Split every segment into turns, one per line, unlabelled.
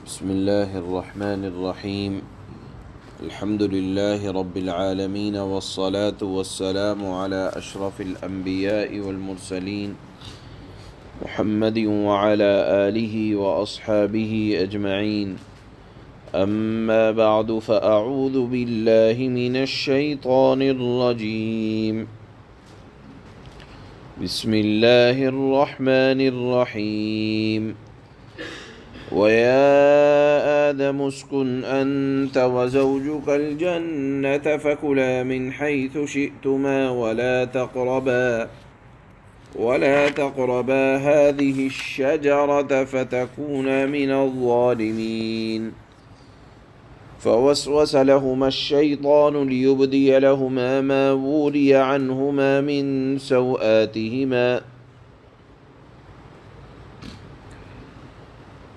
بسم الله الرحمن الرحيم. الحمد لله رب العالمين، والصلاة والسلام على أشرف الأنبياء والمرسلين محمد وعلى آله وأصحابه أجمعين. أما بعد، فأعوذ بالله من الشيطان الرجيم. بسم الله الرحمن الرحيم. وَيَا آدَمُ اسْكُنْ أَنْتَ وَزَوْجُكَ الْجَنَّةَ فَكُلَا مِنْ حَيْثُ شِئْتُمَا وَلَا تَقْرَبَا هَذِهِ الشَّجَرَةَ فَتَكُونَا مِنَ الظَّالِمِينَ. فَوَسْوَسَ لَهُمَا الشَّيْطَانُ لِيُبْدِيَ لَهُمَا مَا وُورِيَ عَنْهُمَا مِنْ سَوْآتِهِمَا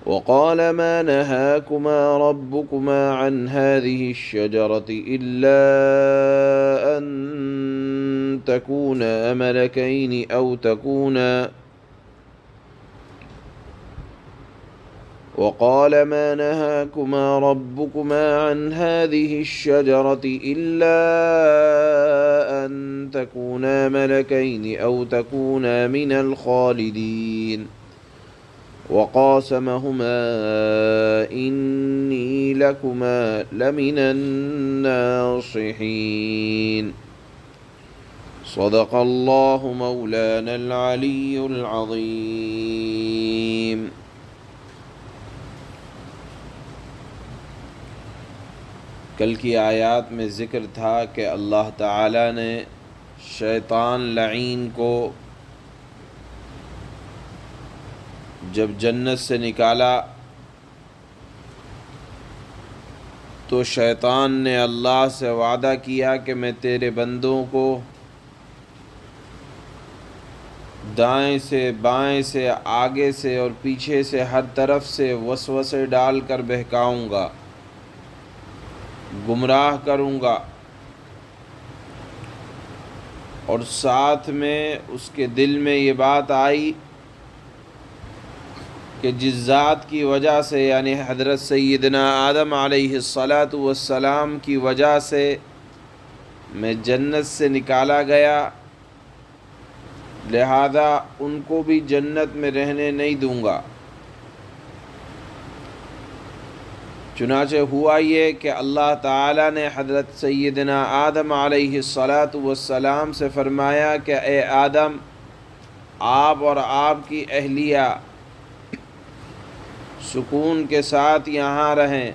وقال ما نهاكما ربكما عن هذه الشجرة إلا أن تكونا ملكين أو تكونا وقال ما نهاكما ربكما عن هذه الشجرة إلا أن تكونا ملكين أو تكونا من الخالدين. وقاسمهما إني لكما لمن الناصحين. صدق الله مولانا العلي العظيم. کل کی آیات میں ذکر تھا کہ اللہ تعالیٰ نے شیطان لعین کو جب جنت سے نکالا تو شیطان نے اللہ سے وعدہ کیا کہ میں تیرے بندوں کو دائیں سے بائیں سے آگے سے اور پیچھے سے ہر طرف سے وسوسے ڈال کر بہکاؤں گا، گمراہ کروں گا، اور ساتھ میں اس کے دل میں یہ بات آئی کہ جس ذات کی وجہ سے، یعنی حضرت سیدنا آدم علیہ السلام کی وجہ سے میں جنت سے نکالا گیا، لہذا ان کو بھی جنت میں رہنے نہیں دوں گا۔ چنانچہ ہوا یہ کہ اللہ تعالیٰ نے حضرت سیدنا آدم علیہ السلام سے فرمایا کہ اے آدم، آپ اور آپ کی اہلیہ سکون کے ساتھ یہاں رہیں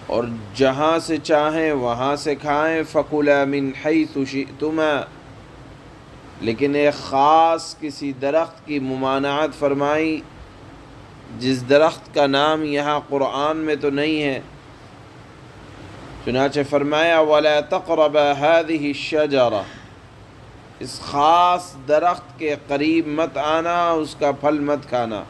اور جہاں سے چاہیں وہاں سے کھائیں، فَكُلَا مِنْ حَيْثُ شِئْتُمَا، لیکن ایک خاص کسی درخت کی ممانعت فرمائی جس درخت کا نام یہاں قرآن میں تو نہیں ہے۔ چنانچہ فرمایا وَلَا تَقْرَبَا هَذِهِ الشَّجَرَةَ، اس خاص درخت کے قریب مت آنا، اس کا پھل مت کھانا۔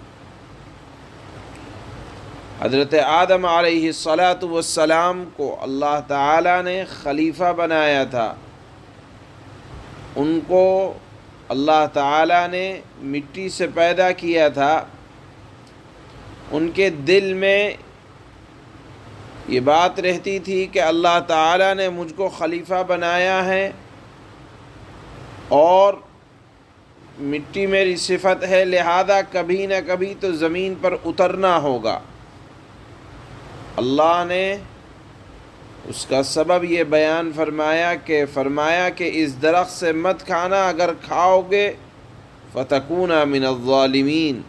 حضرت آدم علیہ السلام کو اللہ تعالیٰ نے خلیفہ بنایا تھا، ان کو اللہ تعالیٰ نے مٹی سے پیدا کیا تھا، ان کے دل میں یہ بات رہتی تھی کہ اللہ تعالیٰ نے مجھ کو خلیفہ بنایا ہے اور مٹی میری صفت ہے، لہذا کبھی نہ کبھی تو زمین پر اترنا ہوگا۔ اللہ نے اس کا سبب یہ بیان فرمایا کہ اس درخت سے مت کھانا، اگر کھاؤ گے فَتَكُونَا مِنَ الظَّالِمِينَ،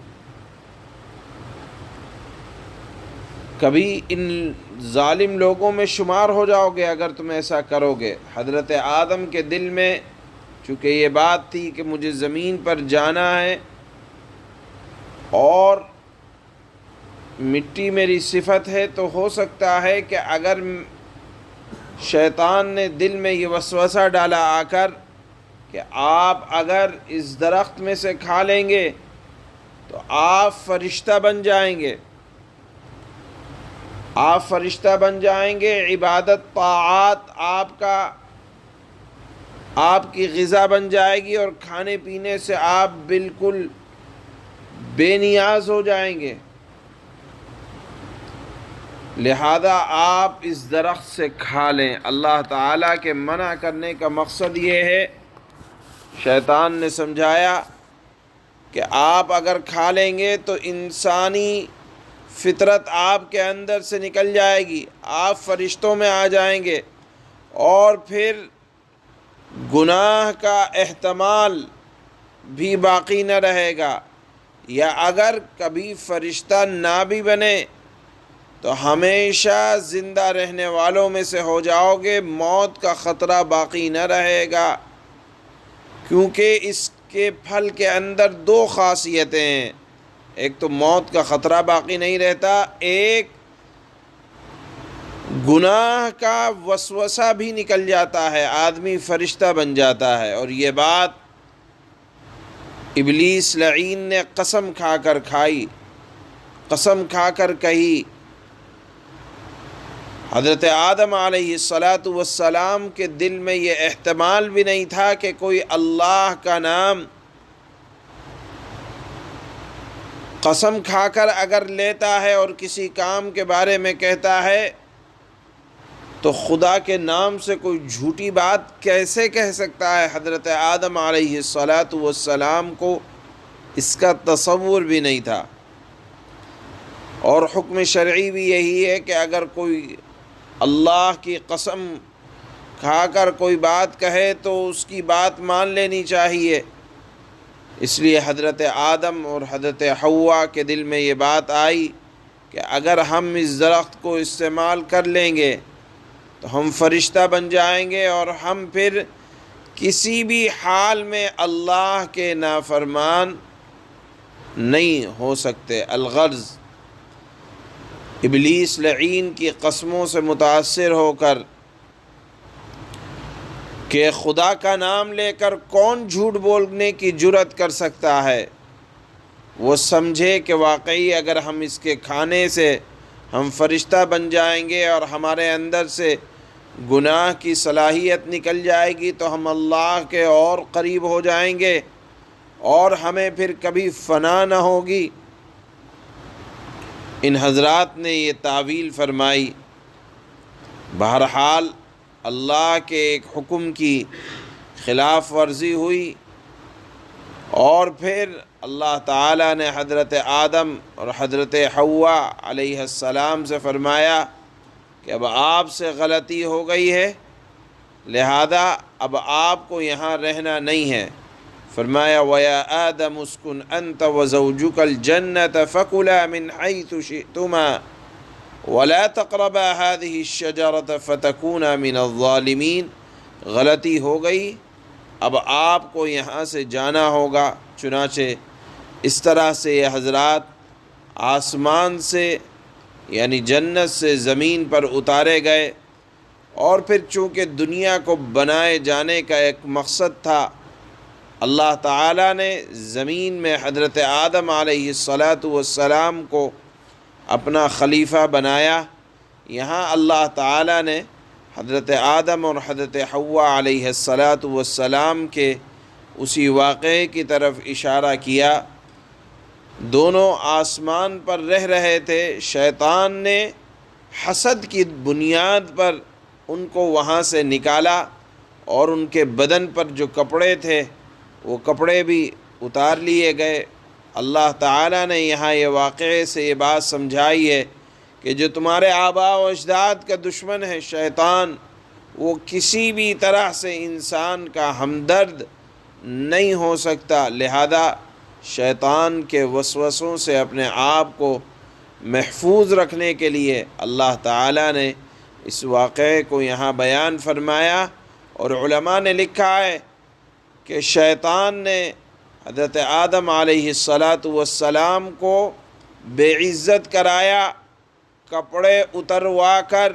کبھی ان ظالم لوگوں میں شمار ہو جاؤ گے اگر تم ایسا کرو گے۔ حضرت آدم کے دل میں چونکہ یہ بات تھی کہ مجھے زمین پر جانا ہے اور مٹی میری صفت ہے، تو ہو سکتا ہے کہ اگر شیطان نے دل میں یہ وسوسہ ڈالا آ کر کہ آپ اگر اس درخت میں سے کھا لیں گے تو آپ فرشتہ بن جائیں گے، عبادت طاعات آپ کی غذا بن جائے گی اور کھانے پینے سے آپ بالکل بے نیاز ہو جائیں گے۔ لہذا آپ اس درخت سے کھا لیں۔ اللہ تعالیٰ کے منع کرنے کا مقصد یہ ہے، شیطان نے سمجھایا کہ آپ اگر کھا لیں گے تو انسانی فطرت آپ کے اندر سے نکل جائے گی، آپ فرشتوں میں آ جائیں گے، اور پھر گناہ کا احتمال بھی باقی نہ رہے گا، یا اگر کبھی فرشتہ نہ بھی بنے تو ہمیشہ زندہ رہنے والوں میں سے ہو جاؤ گے، موت کا خطرہ باقی نہ رہے گا، کیونکہ اس کے پھل کے اندر دو خاصیتیں ہیں، ایک تو موت کا خطرہ باقی نہیں رہتا، ایک گناہ کا وسوسہ بھی نکل جاتا ہے، آدمی فرشتہ بن جاتا ہے۔ اور یہ بات ابلیس لعین نے قسم کھا کر کھائی، قسم کھا کر کہی۔ حضرت آدم علیہ السلام کے دل میں یہ احتمال بھی نہیں تھا کہ کوئی اللہ کا نام قسم کھا کر اگر لیتا ہے اور کسی کام کے بارے میں کہتا ہے تو خدا کے نام سے کوئی جھوٹی بات کیسے کہہ سکتا ہے۔ حضرت آدم علیہ السلام کو اس کا تصور بھی نہیں تھا۔ اور حکم شرعی بھی یہی ہے کہ اگر کوئی اللہ کی قسم کھا کر کوئی بات کہے تو اس کی بات مان لینی چاہیے۔ اس لیے حضرت آدم اور حضرت حوا کے دل میں یہ بات آئی کہ اگر ہم اس درخت کو استعمال کر لیں گے تو ہم فرشتہ بن جائیں گے، اور ہم پھر کسی بھی حال میں اللہ کے نافرمان نہیں ہو سکتے۔ الغرض ابلیس لعین کی قسموں سے متاثر ہو کر کہ خدا کا نام لے کر کون جھوٹ بولنے کی جرات کر سکتا ہے، وہ سمجھے کہ واقعی اگر ہم اس کے کھانے سے ہم فرشتہ بن جائیں گے اور ہمارے اندر سے گناہ کی صلاحیت نکل جائے گی تو ہم اللہ کے اور قریب ہو جائیں گے، اور ہمیں پھر کبھی فنا نہ ہوگی۔ ان حضرات نے یہ تعویل فرمائی۔ بہرحال اللہ کے ایک حکم کی خلاف ورزی ہوئی، اور پھر اللہ تعالیٰ نے حضرت آدم اور حضرت حوا علیہ السلام سے فرمایا کہ اب آپ سے غلطی ہو گئی ہے، لہذا اب آپ کو یہاں رہنا نہیں ہے۔ فرمایا وَيَا آدَمُ اسْكُنْ أَنْتَ وَزَوْجُكَ الْجَنَّةَ فَكُلَا مِنْ حَيْثُ شِئْتُمَا وَلَا تَقْرَبَا هَذِهِ الشَّجَرَةَ فَتَكُونَا مِنَ الظَّالِمِينَ۔ غلطی ہو گئی، اب آپ کو یہاں سے جانا ہوگا۔ چنانچہ اس طرح سے یہ حضرات آسمان سے یعنی جنت سے زمین پر اتارے گئے، اور پھر چونکہ دنیا کو بنائے جانے کا ایک مقصد تھا، اللہ تعالیٰ نے زمین میں حضرت آدم علیہ السلام کو اپنا خلیفہ بنایا۔ یہاں اللہ تعالیٰ نے حضرت آدم اور حضرت حوا علیہ السلام کے اسی واقعے کی طرف اشارہ کیا۔ دونوں آسمان پر رہ رہے تھے، شیطان نے حسد کی بنیاد پر ان کو وہاں سے نکالا، اور ان کے بدن پر جو کپڑے تھے وہ کپڑے بھی اتار لیے گئے۔ اللہ تعالیٰ نے یہاں یہ واقعے سے یہ بات سمجھائی ہے کہ جو تمہارے آباء و اجداد کا دشمن ہے شیطان، وہ کسی بھی طرح سے انسان کا ہمدرد نہیں ہو سکتا، لہذا شیطان کے وسوسوں سے اپنے آپ کو محفوظ رکھنے کے لیے اللہ تعالیٰ نے اس واقعے کو یہاں بیان فرمایا۔ اور علماء نے لکھا ہے کہ شیطان نے حضرت آدم علیہ السلام کو بے عزت کرایا کپڑے اتروا کر،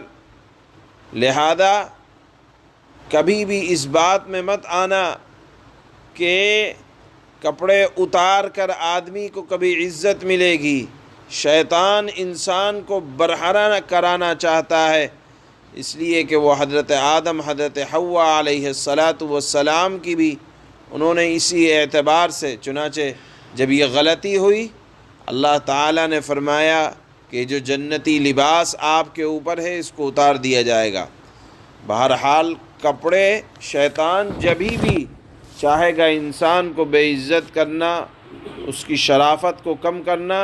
لہذا کبھی بھی اس بات میں مت آنا کہ کپڑے اتار کر آدمی کو کبھی عزت ملے گی۔ شیطان انسان کو برہنہ کرانا چاہتا ہے، اس لیے کہ وہ حضرت آدم حضرت حوا علیہ السلام کی بھی انہوں نے اسی اعتبار سے، چنانچہ جب یہ غلطی ہوئی اللہ تعالیٰ نے فرمایا کہ کہ جو جنتی لباس آپ کے اوپر ہے اس کو اتار دیا جائے گا۔ بہرحال کپڑے شیطان جبھی بھی چاہے گا انسان کو بے عزت کرنا، اس کی شرافت کو کم کرنا،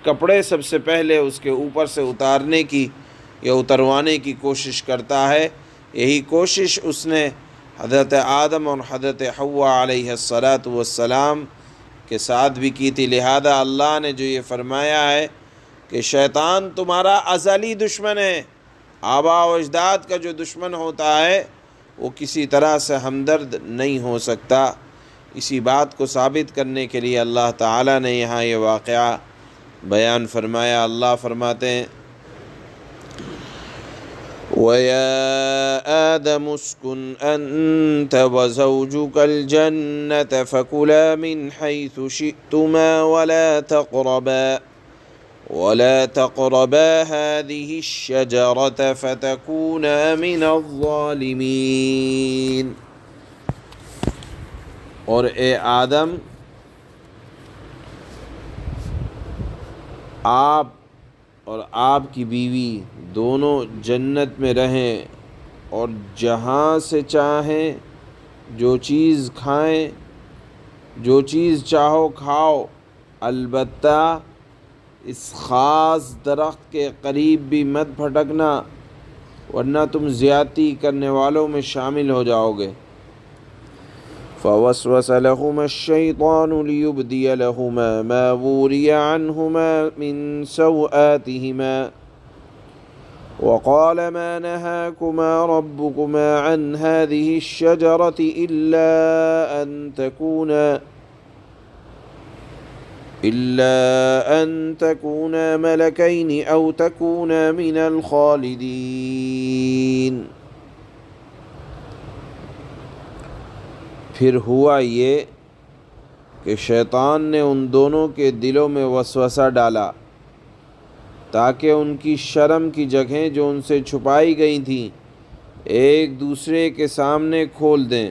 کپڑے سب سے پہلے اس کے اوپر سے اتارنے کی یا اتروانے کی کوشش کرتا ہے۔ یہی کوشش اس نے حضرت آدم اور حضرت حوا علیہ السلام کے ساتھ بھی کی تھی۔ لہذا اللہ نے جو یہ فرمایا ہے کہ شیطان تمہارا ازلی دشمن ہے، آباء و اجداد کا جو دشمن ہوتا ہے وہ کسی طرح سے ہمدرد نہیں ہو سکتا۔ اسی بات کو ثابت کرنے کے لیے اللہ تعالیٰ نے یہاں یہ واقعہ بیان فرمایا۔ اللہ فرماتے ہیں وَيَا آدَمُ اسْكُنْ أَنْتَ وَزَوْجُكَ الْجَنَّةَ فَكُلَا مِنْ حَيْثُ شِئْتُمَا وَلَا تَقْرَبَا هَذِهِ الشَّجَرَةَ فَتَكُونَا مِنَ الظَّالِمِينَ۔ اور اے آدم، آپ اور آپ کی بیوی دونوں جنت میں رہیں اور جہاں سے چاہیں جو چیز کھائیں، جو چیز چاہو کھاؤ، البتہ اس خاص درخت کے قریب بھی مت پھٹکنا ورنہ تم زیادتی کرنے والوں میں شامل ہو جاؤ گے۔ فوسوس لهما الشيطان ليبدي لهما ما وري عنهما من سوآتهما وقال ما نهاكما ربكما عن هذه الشجرة إلا أن تكونا ملكين أو تكونا من الخالدين۔ پھر ہوا یہ کہ شیطان نے ان دونوں کے دلوں میں وسوسہ ڈالا تاکہ ان کی شرم کی جگہیں جو ان سے چھپائی گئی تھیں ایک دوسرے کے سامنے کھول دیں۔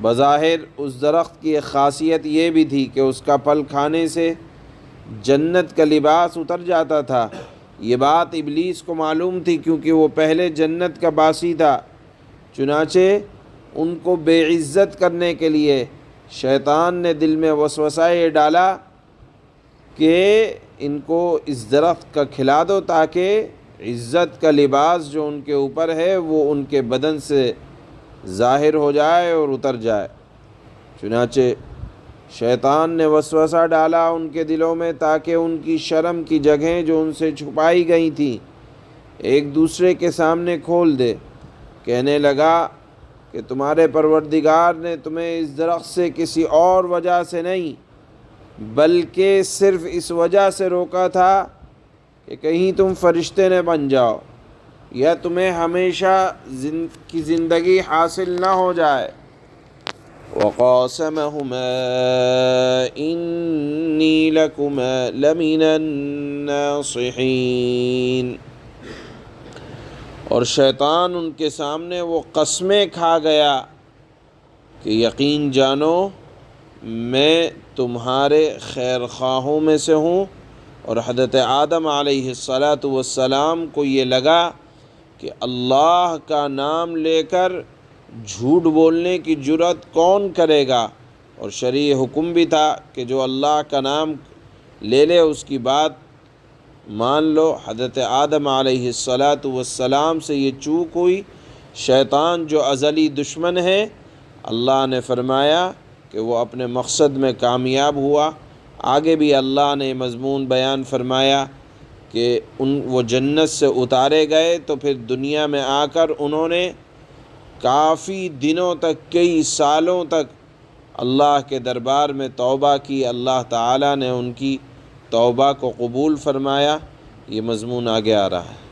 بظاہر اس درخت کی ایک خاصیت یہ بھی تھی کہ اس کا پھل کھانے سے جنت کا لباس اتر جاتا تھا۔ یہ بات ابلیس کو معلوم تھی کیونکہ وہ پہلے جنت کا باسی تھا، چنانچہ ان کو بے عزت کرنے کے لیے شیطان نے دل میں وسوسہ یہ ڈالا کہ ان کو اس درخت کا کھلا دو تاکہ عزت کا لباس جو ان کے اوپر ہے وہ ان کے بدن سے ظاہر ہو جائے اور اتر جائے۔ چنانچہ شیطان نے وسوسہ ڈالا ان کے دلوں میں تاکہ ان کی شرم کی جگہیں جو ان سے چھپائی گئی تھیں ایک دوسرے کے سامنے کھول دے۔ کہنے لگا کہ تمہارے پروردگار نے تمہیں اس درخت سے کسی اور وجہ سے نہیں بلکہ صرف اس وجہ سے روکا تھا کہ کہیں تم فرشتے نہ بن جاؤ یا تمہیں ہمیشہ کی زندگی حاصل نہ ہو جائے۔ وَقَاسَمَهُمَا إِنِّي لَكُمَا لَمِنَ النَّاصِحِينَ۔ اور شیطان ان کے سامنے وہ قسمیں کھا گیا کہ یقین جانو میں تمہارے خیر خواہوں میں سے ہوں۔ اور حضرت آدم علیہ السلام کو یہ لگا کہ اللہ کا نام لے کر جھوٹ بولنے کی جرأت کون کرے گا، اور شرعی حکم بھی تھا کہ جو اللہ کا نام لے لے اس کی بات مان لو۔ حضرت آدم علیہ السلام سے یہ چوک ہوئی۔ شیطان جو ازلی دشمن ہے، اللہ نے فرمایا کہ وہ اپنے مقصد میں کامیاب ہوا۔ آگے بھی اللہ نے مضمون بیان فرمایا کہ وہ جنت سے اتارے گئے تو پھر دنیا میں آ کر انہوں نے کافی دنوں تک، کئی سالوں تک اللہ کے دربار میں توبہ کی۔ اللہ تعالیٰ نے ان کی توبہ کو قبول فرمایا۔ یہ مضمون آگے آ رہا ہے۔